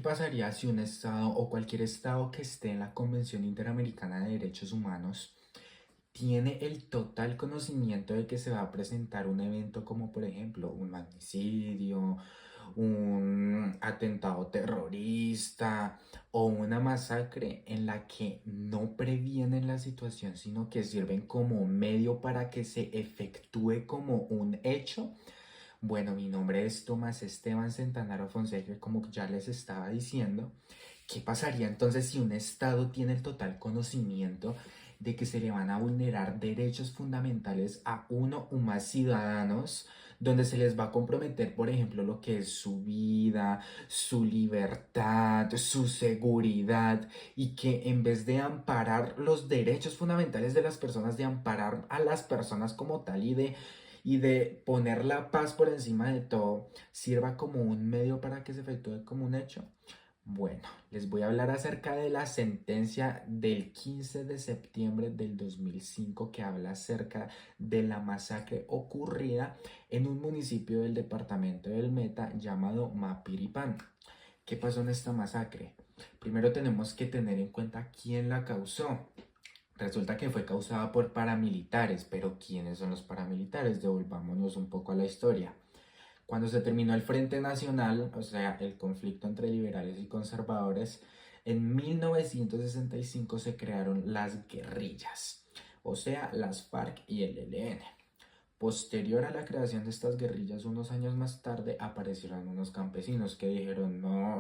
pasaría si un Estado o cualquier Estado que esté en la Convención Interamericana de Derechos Humanos tiene el total conocimiento de que se va a presentar un evento como por ejemplo un magnicidio, un atentado terrorista o una masacre en la que no previenen la situación, sino que sirven como medio para que se efectúe como un hecho? Bueno, mi nombre es Tomás Esteban Centanaro Fonseca, como ya les estaba diciendo. ¿Qué pasaría entonces si un Estado tiene el total conocimiento de que se le van a vulnerar derechos fundamentales a uno o más ciudadanos, donde se les va a comprometer, por ejemplo, lo que es su vida, su libertad, su seguridad, y que en vez de amparar los derechos fundamentales de las personas, de amparar a las personas como tal y de poner la paz por encima de todo, sirva como un medio para que se efectúe como un hecho? Bueno, les voy a hablar acerca de la sentencia del 15 de septiembre del 2005 que habla acerca de la masacre ocurrida en un municipio del departamento del Meta llamado Mapiripán. ¿Qué pasó en esta masacre? Primero tenemos que tener en cuenta quién la causó. Resulta que fue causada por paramilitares, pero ¿quiénes son los paramilitares? Devolvámonos un poco a la historia. Cuando se terminó el Frente Nacional, o sea, el conflicto entre liberales y conservadores, en 1965 se crearon las guerrillas, o sea, las FARC y el ELN. Posterior a la creación de estas guerrillas, unos años más tarde aparecieron unos campesinos que dijeron: no,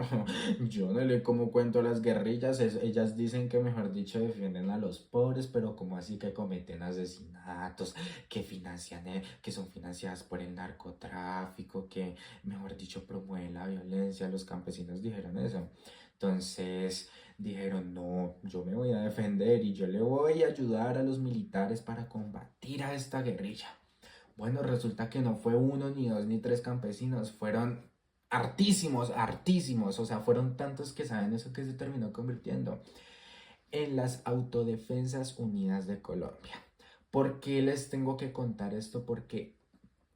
yo no le como cuento a las guerrillas, ellas dicen que mejor dicho defienden a los pobres, pero como así que cometen asesinatos, que financian, que son financiadas por el narcotráfico, que mejor dicho promueven la violencia. Los campesinos dijeron eso. Entonces dijeron: no, yo me voy a defender y yo le voy a ayudar a los militares para combatir a esta guerrilla. Bueno, resulta que no fue uno, ni dos, ni tres campesinos, fueron hartísimos, hartísimos, o sea, fueron tantos que saben eso que se terminó convirtiendo en las Autodefensas Unidas de Colombia. ¿Por qué les tengo que contar esto? Porque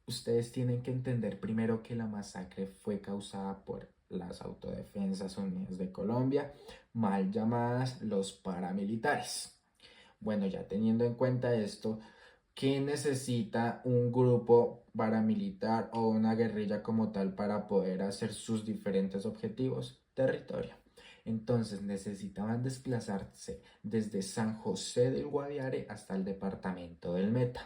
ustedes tienen que entender primero que la masacre fue causada por las Autodefensas Unidas de Colombia, mal llamadas los paramilitares. Bueno, ya teniendo en cuenta esto, ¿qué necesita un grupo paramilitar o una guerrilla como tal para poder hacer sus diferentes objetivos? Territorio. Entonces necesitaban desplazarse desde San José del Guaviare hasta el departamento del Meta.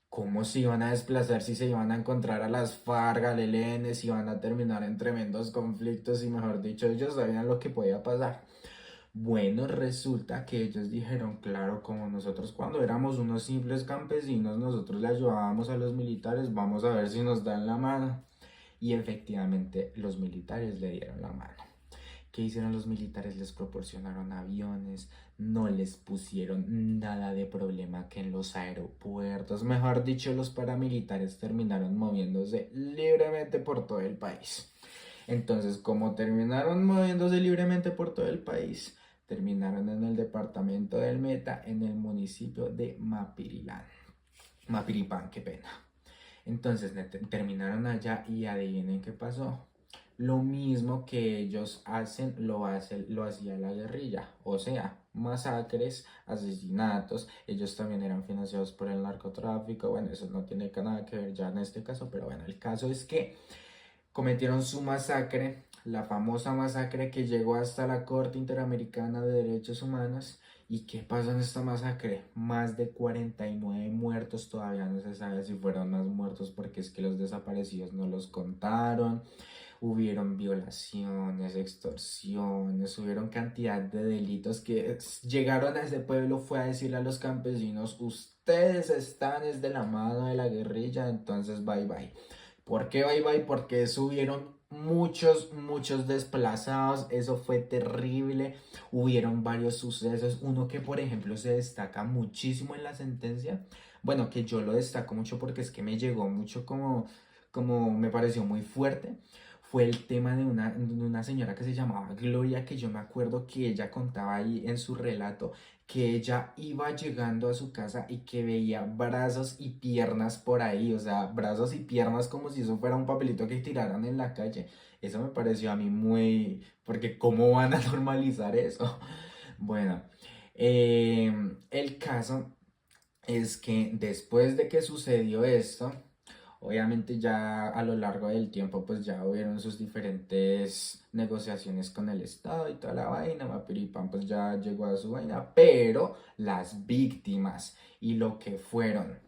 ¿Cómo se iban a desplazar si se iban a encontrar a las FARC, al ELN, si iban a terminar en tremendos conflictos y mejor dicho, ellos sabían lo que podía pasar? Bueno, resulta que ellos dijeron: claro, como nosotros cuando éramos unos simples campesinos, nosotros le ayudábamos a los militares, vamos a ver si nos dan la mano. Y efectivamente los militares le dieron la mano. ¿Qué hicieron los militares? Les proporcionaron aviones, no les pusieron nada de problema que en los aeropuertos. Mejor dicho, los paramilitares terminaron moviéndose libremente por todo el país. Entonces, como terminaron moviéndose libremente por todo el país, terminaron en el departamento del Meta, en el municipio de Mapiripán, qué pena. Entonces terminaron allá y adivinen qué pasó. Lo mismo que ellos hacen, lo hacía la guerrilla, o sea, masacres, asesinatos. Ellos también eran financiados por el narcotráfico. Bueno, eso no tiene nada que ver ya en este caso, pero bueno, el caso es que cometieron su masacre, la famosa masacre que llegó hasta la Corte Interamericana de Derechos Humanos. ¿Y qué pasó en esta masacre? Más de 49 muertos, todavía no se sabe si fueron más muertos porque es que los desaparecidos no los contaron. Hubieron violaciones, extorsiones, hubieron cantidad de delitos que llegaron a ese pueblo, fue a decirle a los campesinos: ustedes están es de la mano de la guerrilla, entonces bye bye. ¿Por qué bye bye? Porque subieron muchos, muchos desplazados, eso fue terrible. Hubieron varios sucesos, uno que por ejemplo se destaca muchísimo en la sentencia, bueno, que yo lo destaco mucho porque es que me llegó mucho como me pareció muy fuerte, fue el tema de una señora que se llamaba Gloria, que yo me acuerdo que ella contaba ahí en su relato que ella iba llegando a su casa y que veía brazos y piernas por ahí, o sea, brazos y piernas como si eso fuera un papelito que tiraran en la calle. Eso me pareció a mí muy, porque ¿cómo van a normalizar eso? Bueno, el caso es que después de que sucedió esto, obviamente ya a lo largo del tiempo pues ya hubieron sus diferentes negociaciones con el Estado y toda la vaina, Mapiripán pues ya llegó a su vaina, pero las víctimas y lo que fueron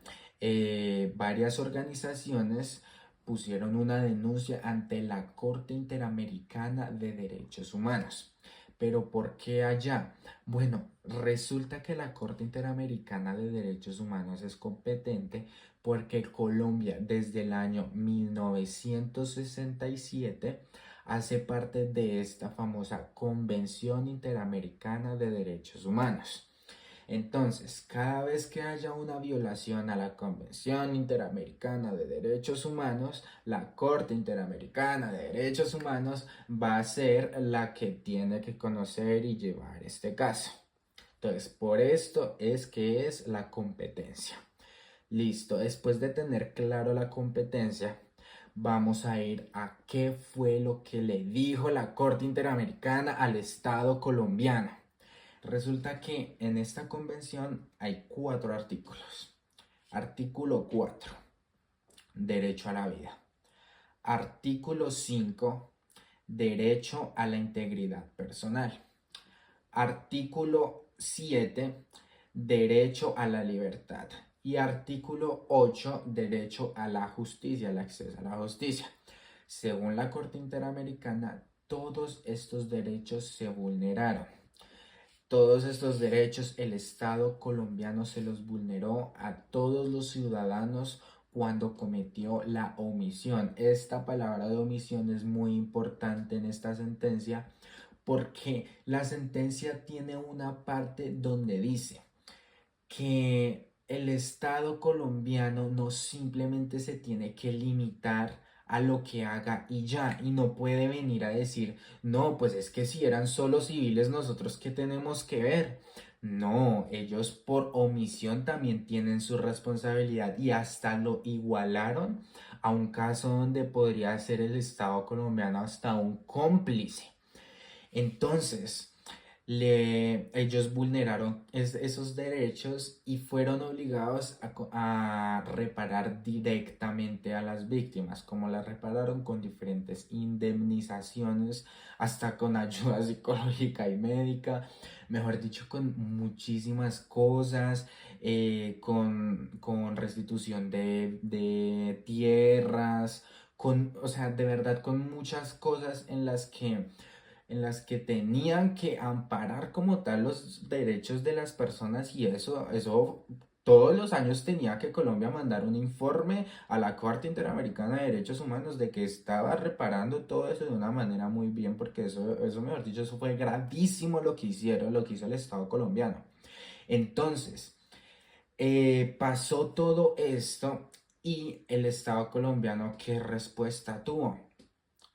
varias organizaciones pusieron una denuncia ante la Corte Interamericana de Derechos Humanos. Pero ¿por qué allá? Bueno, resulta que la Corte Interamericana de Derechos Humanos es competente porque Colombia desde el año 1967 hace parte de esta famosa Convención Interamericana de Derechos Humanos. Entonces, cada vez que haya una violación a la Convención Interamericana de Derechos Humanos, la Corte Interamericana de Derechos Humanos va a ser la que tiene que conocer y llevar este caso. Entonces, por esto es que es la competencia. Listo, después de tener claro la competencia, vamos a ir a qué fue lo que le dijo la Corte Interamericana al Estado colombiano. Resulta que en esta convención hay 4 artículos. Artículo 4, derecho a la vida. Artículo 5, derecho a la integridad personal. Artículo 7, derecho a la libertad. Y artículo 8, derecho a la justicia, el acceso a la justicia. Según la Corte Interamericana, todos estos derechos se vulneraron. Todos estos derechos el Estado colombiano se los vulneró a todos los ciudadanos cuando cometió la omisión. Esta palabra de omisión es muy importante en esta sentencia porque la sentencia tiene una parte donde dice que el Estado colombiano no simplemente se tiene que limitar a lo que haga y ya, y no puede venir a decir, no, pues es que si eran solo civiles, nosotros qué tenemos que ver. No, ellos por omisión también tienen su responsabilidad y hasta lo igualaron a un caso donde podría ser el Estado colombiano hasta un cómplice. Entonces, ellos vulneraron esos derechos y fueron obligados a reparar directamente a las víctimas, como las repararon con diferentes indemnizaciones, hasta con ayuda psicológica y médica, mejor dicho, con muchísimas cosas, con restitución de tierras, o sea, de verdad, con muchas cosas en las que tenían que amparar como tal los derechos de las personas y eso todos los años tenía que Colombia mandar un informe a la Corte Interamericana de Derechos Humanos de que estaba reparando todo eso de una manera muy bien, porque eso mejor dicho, eso fue gravísimo lo que hicieron, lo que hizo el Estado colombiano. Entonces, pasó todo esto y el Estado colombiano, ¿qué respuesta tuvo?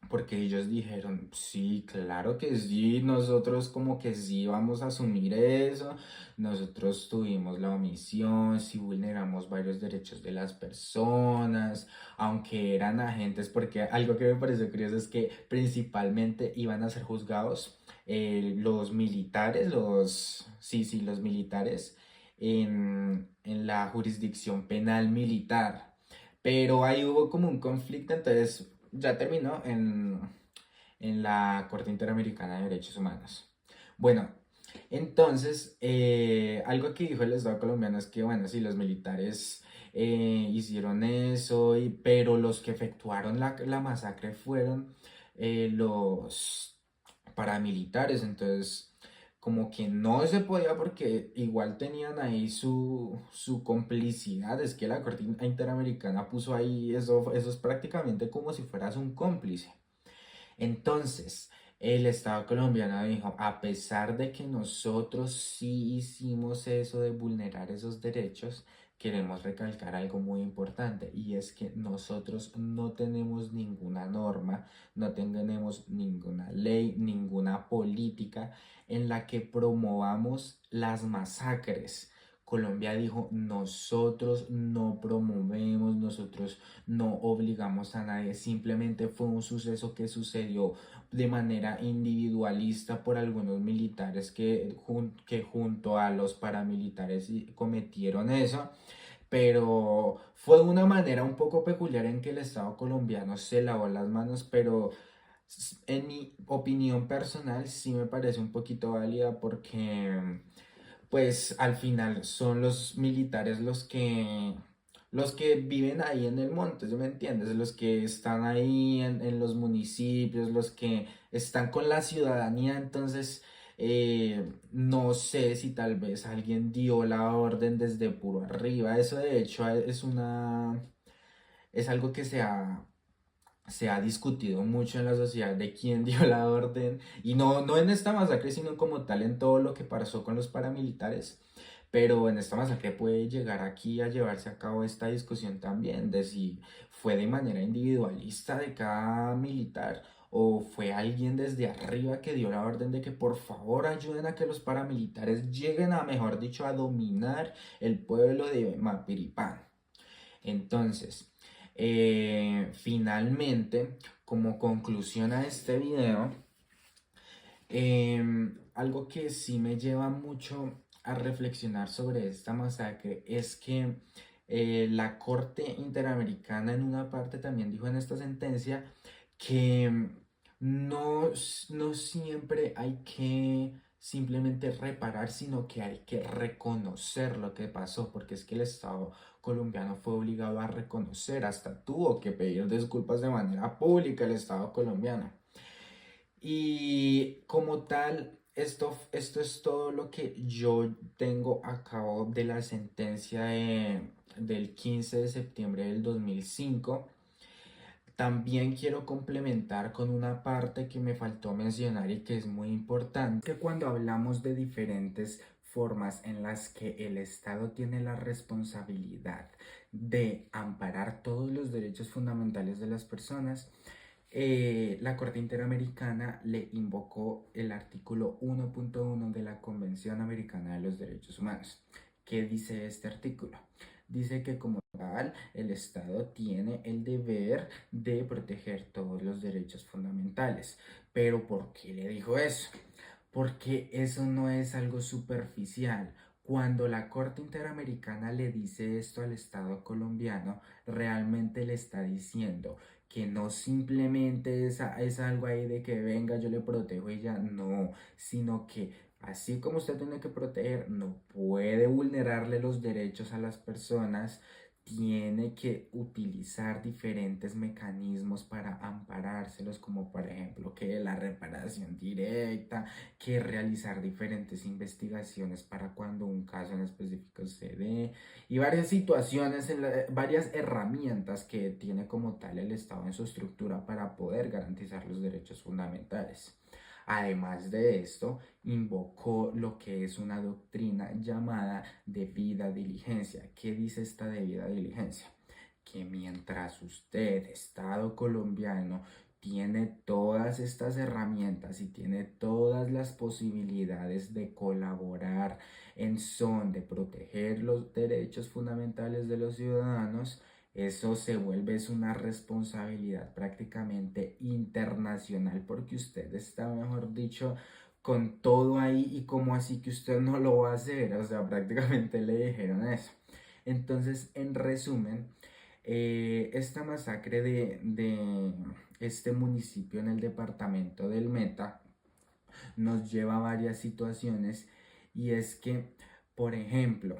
Porque ellos dijeron, sí, claro que sí, nosotros como que sí vamos a asumir eso, nosotros tuvimos la omisión, sí vulneramos varios derechos de las personas, aunque eran agentes, porque algo que me pareció curioso es que principalmente iban a ser juzgados los militares, sí, los militares en la jurisdicción penal militar. Pero ahí hubo como un conflicto, entonces ya terminó en la Corte Interamericana de Derechos Humanos. Bueno, entonces, algo que dijo el Estado colombiano es que, bueno, sí, los militares hicieron eso, pero los que efectuaron la masacre fueron los paramilitares, entonces como que no se podía porque igual tenían ahí su complicidad, es que la Corte Interamericana puso ahí eso es prácticamente como si fueras un cómplice. Entonces, el Estado colombiano dijo, a pesar de que nosotros sí hicimos eso de vulnerar esos derechos, queremos recalcar algo muy importante y es que nosotros no tenemos ninguna norma, no tenemos ninguna ley, ninguna política en la que promovamos las masacres Colombia dijo, nosotros no promovemos, nosotros no obligamos a nadie, simplemente fue un suceso que sucedió de manera individualista por algunos militares que junto a los paramilitares cometieron eso, pero fue una manera un poco peculiar en que el Estado colombiano se lavó las manos, pero en mi opinión personal sí me parece un poquito válida porque pues al final son los militares los que viven ahí en el monte, ¿sí me entiendes? Los que están ahí en los municipios, los que están con la ciudadanía, entonces no sé si tal vez alguien dio la orden desde puro arriba. Eso de hecho es algo que se ha discutido mucho en la sociedad de quién dio la orden, y no en esta masacre, sino como tal en todo lo que pasó con los paramilitares. Pero en esta masacre puede llegar aquí a llevarse a cabo esta discusión también de si fue de manera individualista de cada militar o fue alguien desde arriba que dio la orden de que por favor ayuden a que los paramilitares lleguen a, mejor dicho, a dominar el pueblo de Mapiripán. Entonces, finalmente, como conclusión a este video, algo que sí me lleva mucho a reflexionar sobre esta masacre es que la Corte Interamericana en una parte también dijo en esta sentencia que no siempre hay que simplemente reparar, sino que hay que reconocer lo que pasó, porque es que el Estado colombiano fue obligado a reconocer, hasta tuvo que pedir disculpas de manera pública el Estado colombiano. Y como tal, esto es todo lo que yo tengo a cabo de la sentencia del 15 de septiembre del 2005. También quiero complementar con una parte que me faltó mencionar y que es muy importante, que cuando hablamos de diferentes formas en las que el Estado tiene la responsabilidad de amparar todos los derechos fundamentales de las personas, la Corte Interamericana le invocó el artículo 1.1 de la Convención Americana de los Derechos Humanos. ¿Qué dice este artículo? Dice que como tal, el Estado tiene el deber de proteger todos los derechos fundamentales. ¿Pero por qué le dijo eso? Porque eso no es algo superficial. Cuando la Corte Interamericana le dice esto al Estado colombiano, realmente le está diciendo que no simplemente es algo ahí de que venga, yo le protejo y ya, no, sino que así como usted tiene que proteger, no puede vulnerarle los derechos a las personas, tiene que utilizar diferentes mecanismos para amparárselos, como por ejemplo que la reparación directa, que realizar diferentes investigaciones para cuando un caso en específico se dé, y varias situaciones, varias herramientas que tiene como tal el Estado en su estructura para poder garantizar los derechos fundamentales. Además de esto, invocó lo que es una doctrina llamada debida diligencia. ¿Qué dice esta debida diligencia? Que mientras usted, Estado colombiano, tiene todas estas herramientas y tiene todas las posibilidades de colaborar en son de proteger los derechos fundamentales de los ciudadanos, eso se vuelve es una responsabilidad prácticamente internacional, porque usted está, mejor dicho, con todo ahí, y como así que usted no lo va a hacer, o sea, prácticamente le dijeron eso. Entonces, en resumen, esta masacre de este municipio en el departamento del Meta nos lleva a varias situaciones, y es que, por ejemplo,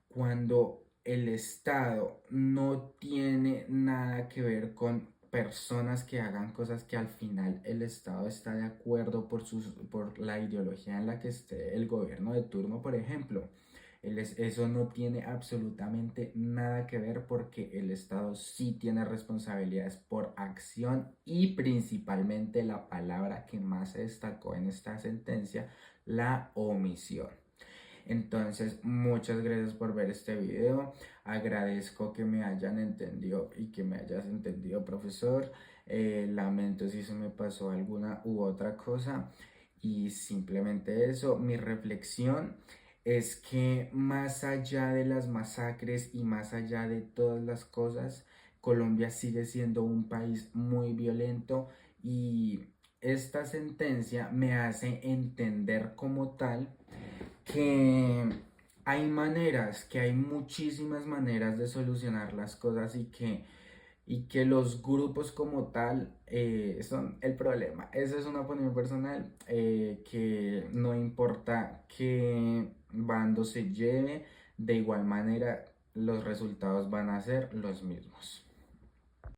cuando el Estado no tiene nada que ver con personas que hagan cosas que al final el Estado está de acuerdo por la ideología en la que esté el gobierno de turno, por ejemplo. Eso no tiene absolutamente nada que ver, porque el Estado sí tiene responsabilidades por acción, y principalmente la palabra que más se destacó en esta sentencia, la omisión. Entonces, muchas gracias por ver este video. Agradezco que me hayan entendido y que me hayas entendido, profesor. Lamento si se me pasó alguna u otra cosa. Y simplemente eso, mi reflexión es que más allá de las masacres y más allá de todas las cosas, Colombia sigue siendo un país muy violento y esta sentencia me hace entender como tal que hay maneras, que hay muchísimas maneras de solucionar las cosas y que los grupos como tal son el problema. Esa es una opinión personal, que no importa qué bando se lleve, de igual manera los resultados van a ser los mismos.